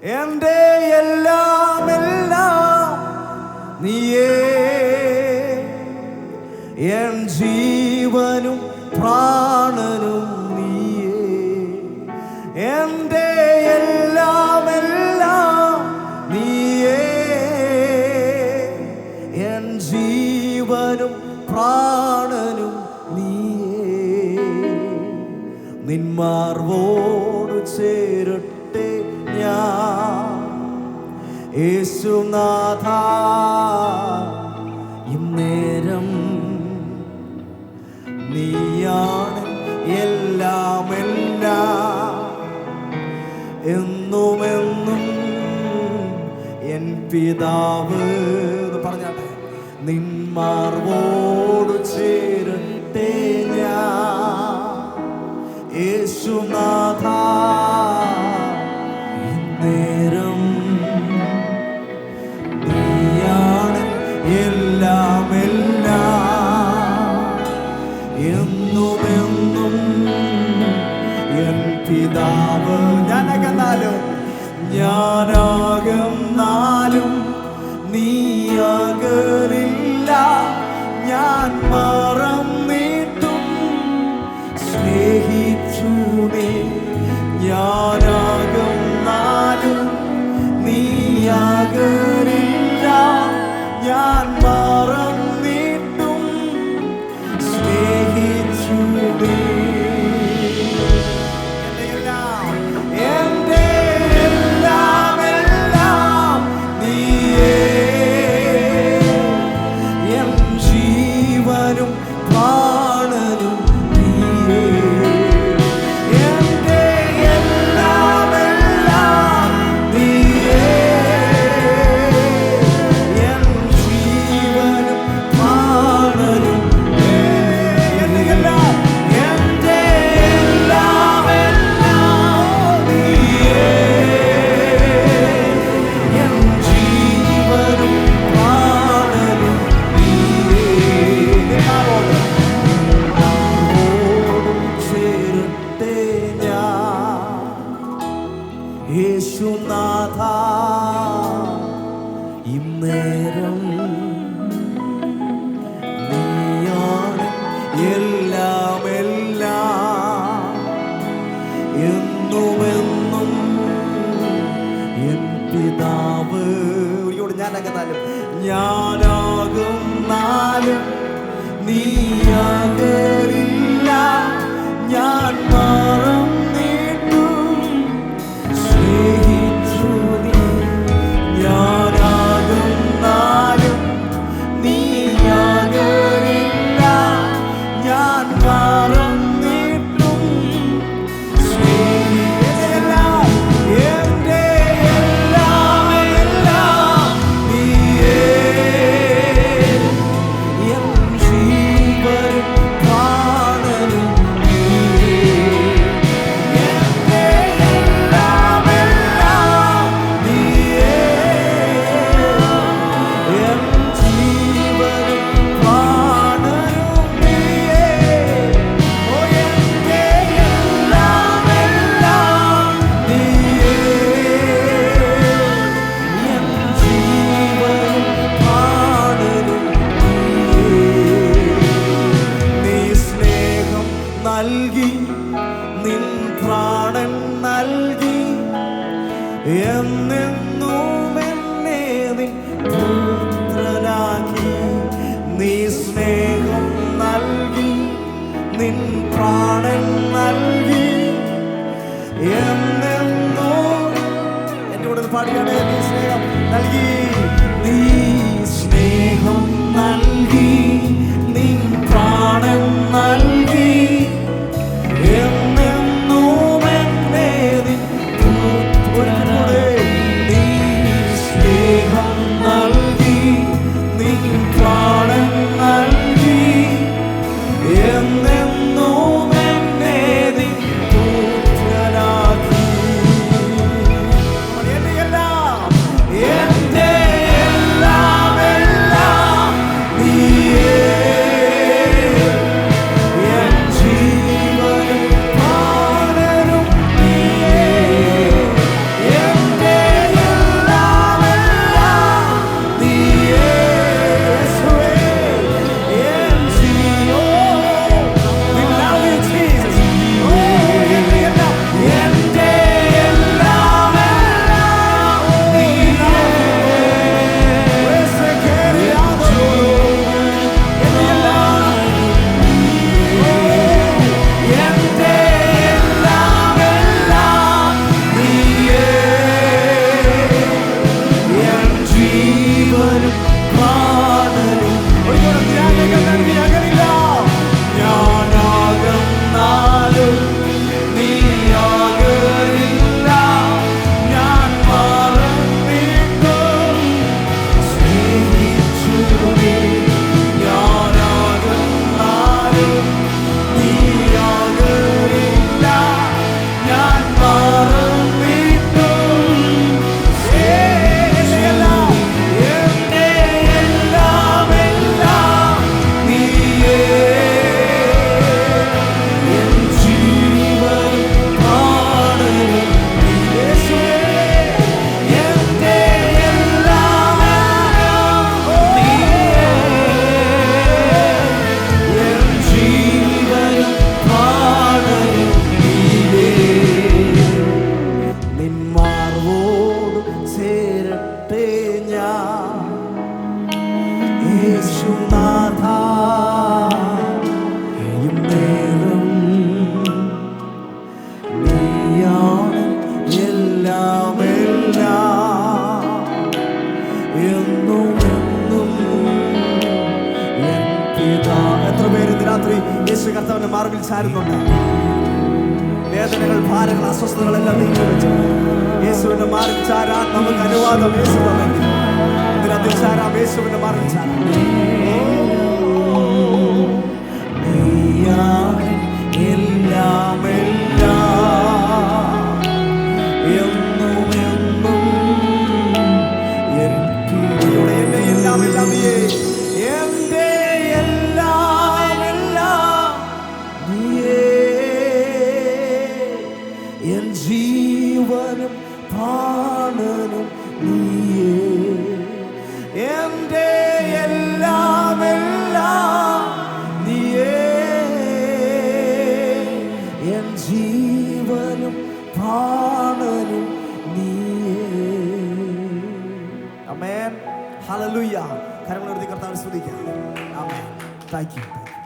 എൻ്റെ എല്ലാം എല്ലാം നീയേ, എൻ ജീവനും പ്രാണനും നീയേ. എൻ്റെ എല്ലാം എല്ലാം നീയേ, എൻ ജീവനും പ്രാണനും നീയേ. നിന്മാർവോട് ചേരട്ടെ ഞാൻ യേശുനാഥ, ഇന്നേരം നീയാണ് എല്ലാം എല്ലാം, എന്നുമെന്നും എൻ പിതാവ് പറഞ്ഞാട്ടെ. നിന്മാർവോട് ചേരട്ടെ ഞാൻ യേശുനാഥ, ഇന്നേരം നീയാണ് എല്ലാം എല്ലാം, എന്നുമെന്നും എൻ പിതാവ്. ഞാനകന്നാലും നീ അകലില്ല, ഞാൻ മറന്നിട്ടും സ്നേഹിച്ചു നീ. ഞാനകന്നാലും നീ അകലില്ല, ഞാൻ മറന്നിട്ടും സ്നേഹിച്ചു നീ. യേശുനാഥ, ഇന്നേരം നീയാണ് എല്ലാം എല്ലാം, എന്നുമെന്നും എൻ പിതാവ്. ഞാനാകുന്നാലും നീ അകലില്ല, ഞാൻ മറന്നിട്ടും സ്നേഹിച്ചു നീ. ഞാനാകുന്നാലും നീ അകലില്ല, ഞാൻ മറന്നിട്ടും സ്നേഹിച്ചില്ല. എൻ്റെ എല്ലാം എല്ലാം നീയേ, എൻ ജീവനും പ്രാണനും നീയേ. എൻ്റെ എല്ലാം എല്ലാം നീയേ, എൻ ജീവനും പ്രാണനും നീയേ. ഓ എൻ്റെ എല്ലാം എല്ലാം നീയേ, എൻ ജീവനും പ്രാണനും നീയേ. നീ സ്നേഹം നൽകി, നിൻ പ്രാണൻ നൽകി, എന്നെന്നും എന്നെ നിൻ പുത്രനാക്കി. നീ സ്നേഹം നൽകി, നിൻ പ്രാണൻ നൽകി, എന്നെന്നും. എൻ്റെ കൂടെ പാടിയാണ്. നീ സ്നേഹം നൽകി, നീ സ്നേഹം നൽകി, നിൻ പ്രാണൻ നൽകി, എന്നെന്നും എന്നെ നിൻ പുത്രനാക്കി. നീ സ്നേഹം നൽകി, നിൻ പ്രാണൻ നൽകി, എന്നെന്നും എന്നെ നിൻ പുത്രനാക്കി. എൻ്റെ എല്ലാം, എൻ്റെ ചേരട്ടെ ഞാൻ യേശുനാഥ നേരം നീയാണ് എല്ലാം എല്ലാം എന്നും എന്നും എൻ പിതാ. എത്ര പേര് ഇന്ന് രാത്രി യേശു കർത്താവിന്റെ മാർവിൽ ചാരുന്നുണ്ട്? വേദനകൾ, ഭാരങ്ങൾ, അസ്വസ്ഥതകളെല്ലാം നീക്കി വെച്ച് യേശുവിന്റെ മാറിൽ ചാരാൻ നമുക്ക് അനുവാദം യേശു തന്നെങ്കിൽ ഇതിനകത്ത് ചാരാം. യേശുവിന്റെ മാറിൽ ചാരാം. എല്ലാം എല്ലാം എന്നും എന്നും എന്റെ എല്ലാം എല്ലാം നീയേ. എന്റെ എല്ലാം എല്ലാം നീയേ. എൻ ജീവനും പ്രാണനും നീയേ. എന്റെ എല്ലാം എല്ലാം നീയേ. എൻ ജീവനും പ്രാണനും നീയേ. ആമേൻ. ഹല്ലേലൂയ. കരങ്ങളുയർത്തി കർത്താവിനെ സ്തുതിക്കാം. ആമേൻ. Thank U.